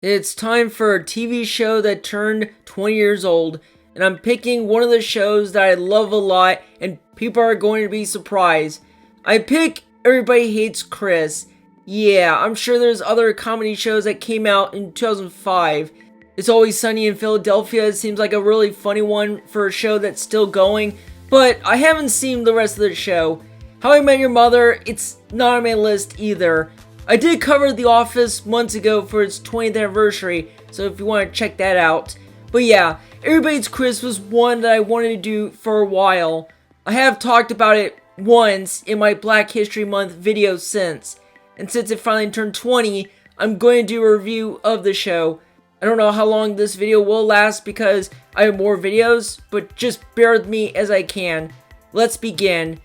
It's time for a TV show that turned 20 years old, and I'm picking one of the shows that I love a lot, and people are going to be surprised. I pick Everybody Hates Chris. Yeah, I'm sure there's other comedy shows that came out in 2005. It's Always Sunny in Philadelphia. It seems like a really funny one for a show that's still going, but I haven't seen the rest of the show. How I Met Your Mother, it's not on my list either. I did cover The Office months ago for its 20th anniversary, so if you want to check that out. But yeah, Everybody Hates Chris was one that I wanted to do for a while. I have talked about it once in my Black History Month video since, and since it finally turned 20, I'm going to do a review of the show. I don't know how long this video will last because I have more videos, but just bear with me as I can. Let's begin.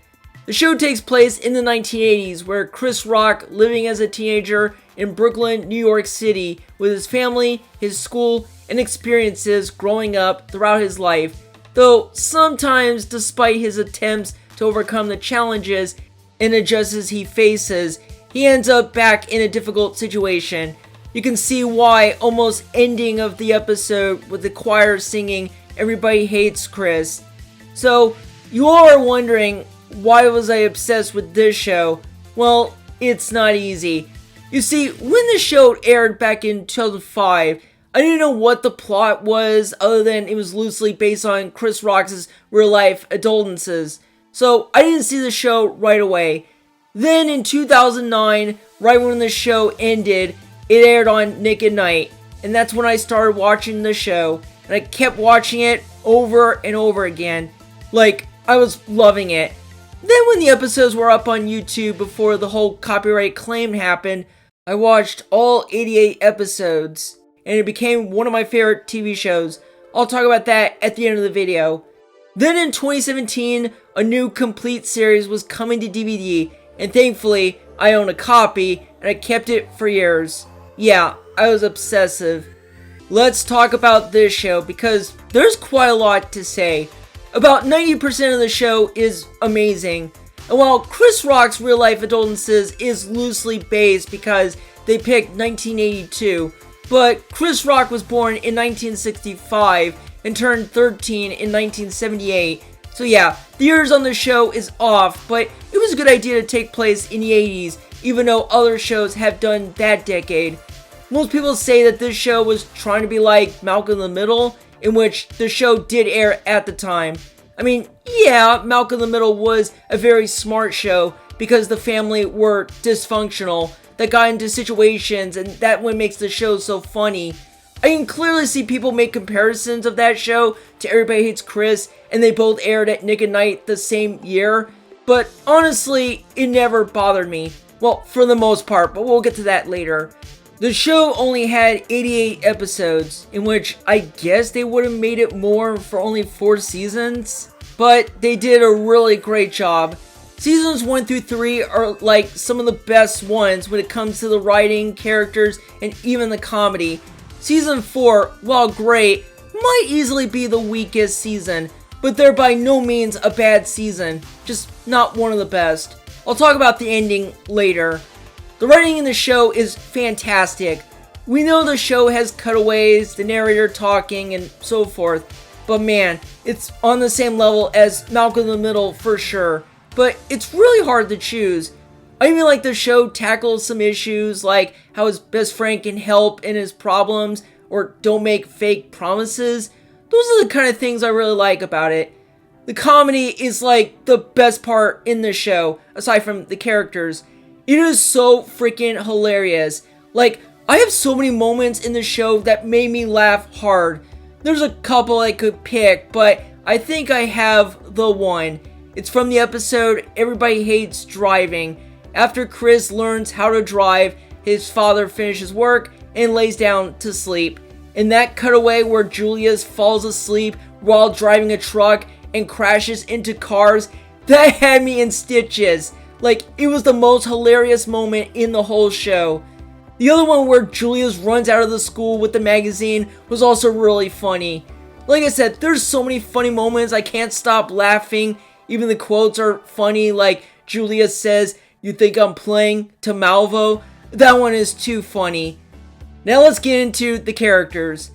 The show takes place in the 1980s, where Chris Rock, living as a teenager in Brooklyn, New York City, with his family, his school, and experiences growing up throughout his life. Though sometimes, despite his attempts to overcome the challenges and injustices he faces, he ends up back in a difficult situation. You can see why almost ending of the episode with the choir singing Everybody Hates Chris. So, you all are wondering, why was I obsessed with this show? Well, it's not easy. You see, when the show aired back in 2005, I didn't know what the plot was other than it was loosely based on Chris Rock's real life adolescences. So I didn't see the show right away. Then in 2009, right when the show ended, it aired on Nick at Night. And that's when I started watching the show. And I kept watching it over and over again. Like, I was loving it. Then when the episodes were up on YouTube before the whole copyright claim happened, I watched all 88 episodes, and it became one of my favorite TV shows. I'll talk about that at the end of the video. Then in 2017, a new complete series was coming to DVD, and thankfully, I own a copy, and I kept it for years. Yeah, I was obsessive. Let's talk about this show, because there's quite a lot to say. About 90% of the show is amazing. And while Chris Rock's real life adolescences is loosely based because they picked 1982, but Chris Rock was born in 1965 and turned 13 in 1978. So yeah, the years on the show is off, but it was a good idea to take place in the 80s, even though other shows have done that decade. Most people say that this show was trying to be like Malcolm in the Middle, in which the show did air at the time. I mean, yeah, Malcolm in the Middle was a very smart show because the family were dysfunctional that got into situations, and that what makes the show so funny. I can clearly see people make comparisons of that show to Everybody Hates Chris, and they both aired at Nick at Night the same year, but honestly, it never bothered me. Well, for the most part, but we'll get to that later. The show only had 88 episodes, in which I guess they would have made it more for only 4 seasons, but they did a really great job. Seasons 1 through 3 are like some of the best ones when it comes to the writing, characters, and even the comedy. Season 4, while great, might easily be the weakest season, but they're by no means a bad season, just not one of the best. I'll talk about the ending later. The writing in the show is fantastic. We know the show has cutaways, the narrator talking, and so forth. But man, it's on the same level as Malcolm in the Middle for sure. But it's really hard to choose. I even like the show tackles some issues like how his best friend can help in his problems or don't make fake promises. Those are the kind of things I really like about it. The comedy is like the best part in the show, aside from the characters. It is so freaking hilarious. Like, I have so many moments in the show that made me laugh hard. There's a couple I could pick, but I think I have the one. It's from the episode Everybody Hates Driving. After Chris learns how to drive, his father finishes work and lays down to sleep. In that cutaway where Julius falls asleep while driving a truck and crashes into cars, that had me in stitches. Like, it was the most hilarious moment in the whole show. The other one where Julius runs out of the school with the magazine was also really funny. Like I said, there's so many funny moments, I can't stop laughing. Even the quotes are funny, like Julius says, "You think I'm playing to Malvo?" That one is too funny. Now let's get into the characters.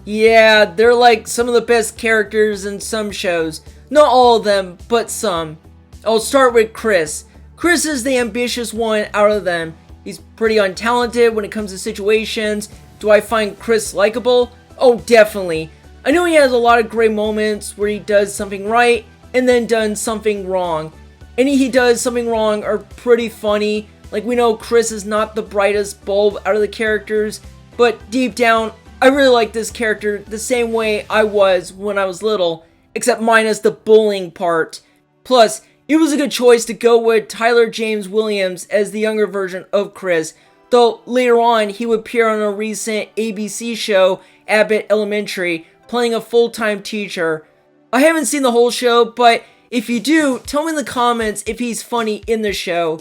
Yeah, they're like some of the best characters in some shows. Not all of them, but some. I'll start with Chris. Chris is the ambitious one out of them. He's pretty untalented when it comes to situations. Do I find Chris likable? Oh, definitely. I know he has a lot of great moments where he does something right and then does something wrong. Any he does something wrong are pretty funny. Like, we know Chris is not the brightest bulb out of the characters, but deep down, I really like this character the same way I was when I was little, except minus the bullying part. Plus, it was a good choice to go with Tyler James Williams as the younger version of Chris, though later on he would appear on a recent ABC show, Abbott Elementary, playing a full-time teacher. I haven't seen the whole show, but if you do, tell me in the comments if he's funny in the show.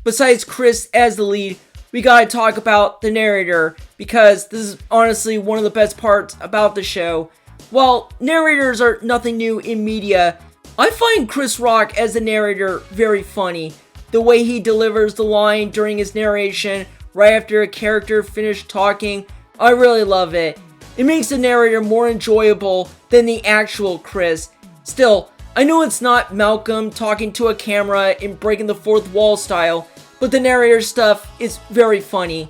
Besides Chris as the lead, we gotta talk about the narrator, because this is honestly one of the best parts about the show. While narrators are nothing new in media, I find Chris Rock as the narrator very funny. The way he delivers the line during his narration right after a character finished talking, I really love it. It makes the narrator more enjoyable than the actual Chris. Still, I know it's not Malcolm talking to a camera in breaking the fourth wall style, but the narrator stuff is very funny.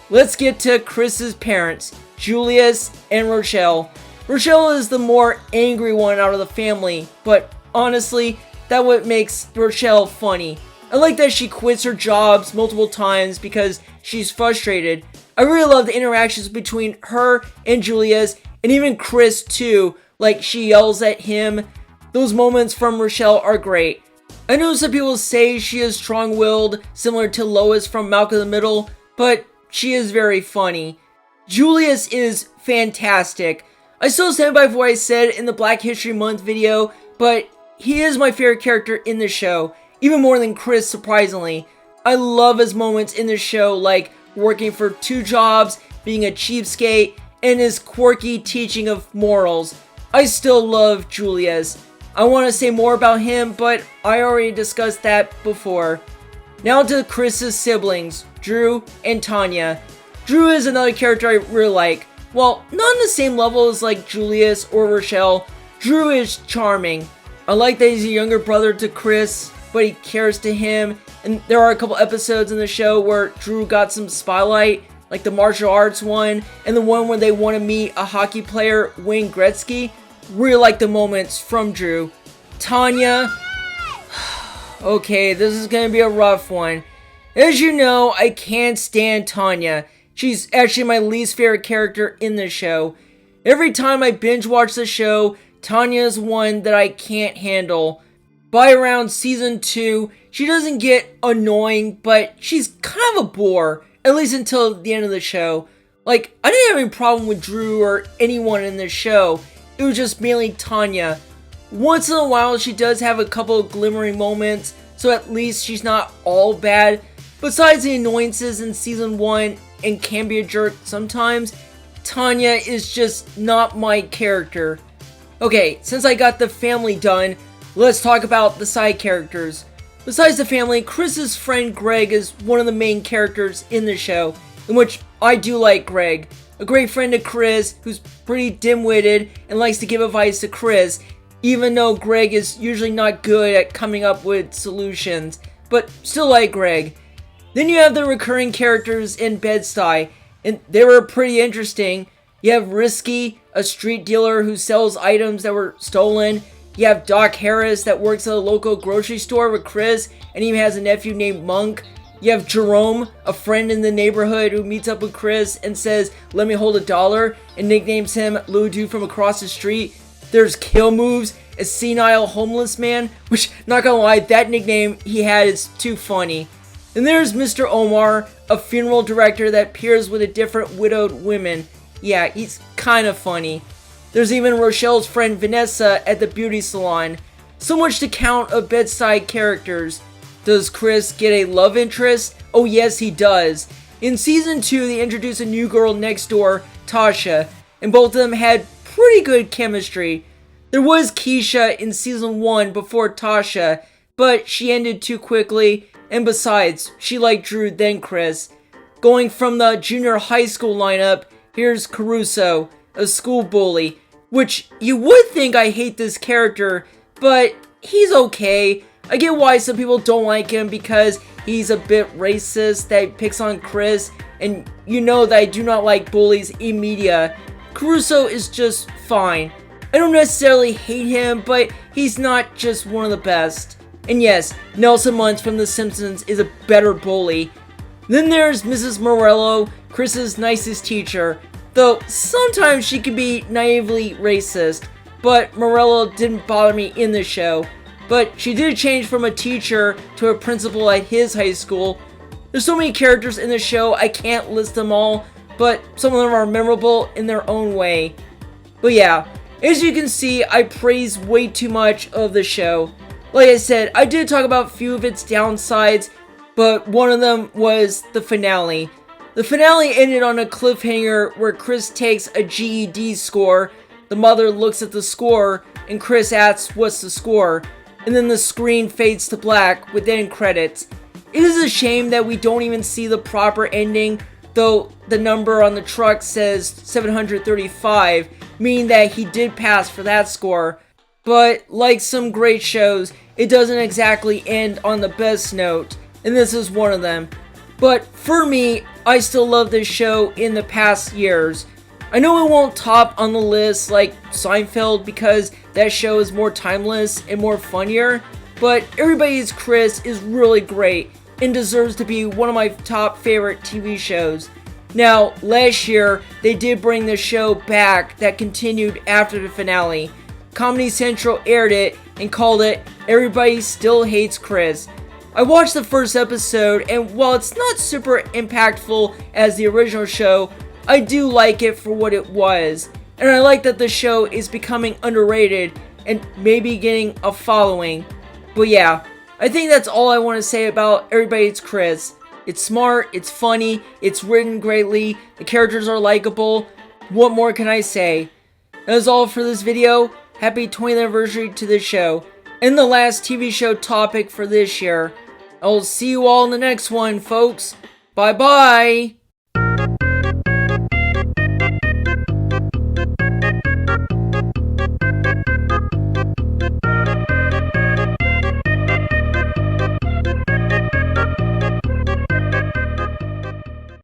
Let's get to Chris's parents, Julius and Rochelle. Rochelle is the more angry one out of the family, but honestly, that's what makes Rochelle funny. I like that she quits her jobs multiple times because she's frustrated. I really love the interactions between her and Julius, and even Chris too, like she yells at him. Those moments from Rochelle are great. I know some people say she is strong-willed, similar to Lois from Malcolm in the Middle, but she is very funny. Julius is fantastic. I still stand by what I said in the Black History Month video, but he is my favorite character in the show, even more than Chris, surprisingly. I love his moments in the show, like working for 2 jobs, being a cheapskate, and his quirky teaching of morals. I still love Julius. I want to say more about him, but I already discussed that before. Now to Chris's siblings, Drew and Tanya. Drew is another character I really like. While not on the same level as like Julius or Rochelle, Drew is charming. I like that he's a younger brother to Chris, but he cares to him, and there are a couple episodes in the show where Drew got some spotlight, like the martial arts one, and the one where they want to meet a hockey player, Wayne Gretzky. Really like the moments from Drew. Tanya, okay, this is gonna be a rough one. As you know, I can't stand Tanya. She's actually my least favorite character in the show. Every time I binge watch the show, Tanya is one that I can't handle. By around season 2, she doesn't get annoying, but she's kind of a bore, at least until the end of the show. Like, I didn't have any problem with Drew or anyone in the show. It was just mainly Tanya. Once in a while, she does have a couple of glimmering moments, so at least she's not all bad. Besides the annoyances in season 1 and can be a jerk sometimes, Tanya is just not my character. Okay, since I got the family done, let's talk about the side characters. Besides the family, Chris's friend Greg is one of the main characters in the show, in which I do like Greg. A great friend to Chris, who's pretty dim-witted and likes to give advice to Chris, even though Greg is usually not good at coming up with solutions, but still like Greg. Then you have the recurring characters in Bed-Stuy, and they were pretty interesting. You have Risky, a street dealer who sells items that were stolen. You have Doc Harris that works at a local grocery store with Chris, and he has a nephew named Monk. You have Jerome, a friend in the neighborhood who meets up with Chris and says, "Let me hold $1," and nicknames him Lou Dude from across the street. There's Kill Moves, a senile homeless man, which, not gonna lie, that nickname he had is too funny. And there's Mr. Omar, a funeral director that appears with a different widowed women. Yeah, he's kind of funny. There's even Rochelle's friend Vanessa at the beauty salon. So much to count of Bed-Stuy characters. Does Chris get a love interest? Oh yes, he does. In season 2, they introduced a new girl next door, Tasha, and both of them had pretty good chemistry. There was Keisha in season 1 before Tasha, but she ended too quickly, and besides, she liked Drew then Chris. Going from the junior high school lineup, here's Caruso, a school bully, which you would think I hate this character, but he's okay. I get why some people don't like him because he's a bit racist, that he picks on Chris, and you know that I do not like bullies in media. Caruso is just fine. I don't necessarily hate him, but he's not just one of the best. And yes, Nelson Muntz from The Simpsons is a better bully. Then there's Mrs. Morello, Chris's nicest teacher, though sometimes she can be naively racist, but Morello didn't bother me in the show. But she did change from a teacher to a principal at his high school. There's so many characters in the show, I can't list them all, but some of them are memorable in their own way. But yeah, as you can see, I praise way too much of the show. Like I said, I did talk about a few of its downsides, but one of them was the finale. The finale ended on a cliffhanger where Chris takes a GED score, the mother looks at the score, and Chris asks what's the score, and then the screen fades to black with end credits. It is a shame that we don't even see the proper ending, though the number on the truck says 735, meaning that he did pass for that score. But like some great shows, it doesn't exactly end on the best note, and this is one of them. But for me, I still love this show in the past years. I know it won't top on the list like Seinfeld because that show is more timeless and more funnier, but Everybody Hates Chris is really great and deserves to be one of my top favorite TV shows. Now, last year, they did bring the show back that continued after the finale. Comedy Central aired it and called it Everybody Still Hates Chris. I watched the first episode, and while it's not super impactful as the original show, I do like it for what it was. And I like that the show is becoming underrated and maybe getting a following. But yeah, I think that's all I want to say about Everybody Hates Chris. It's smart, it's funny, it's written greatly, the characters are likable. What more can I say? That is all for this video. Happy 20th anniversary to this show. And the last TV show topic for this year. I will see you all in the next one, folks. Bye bye!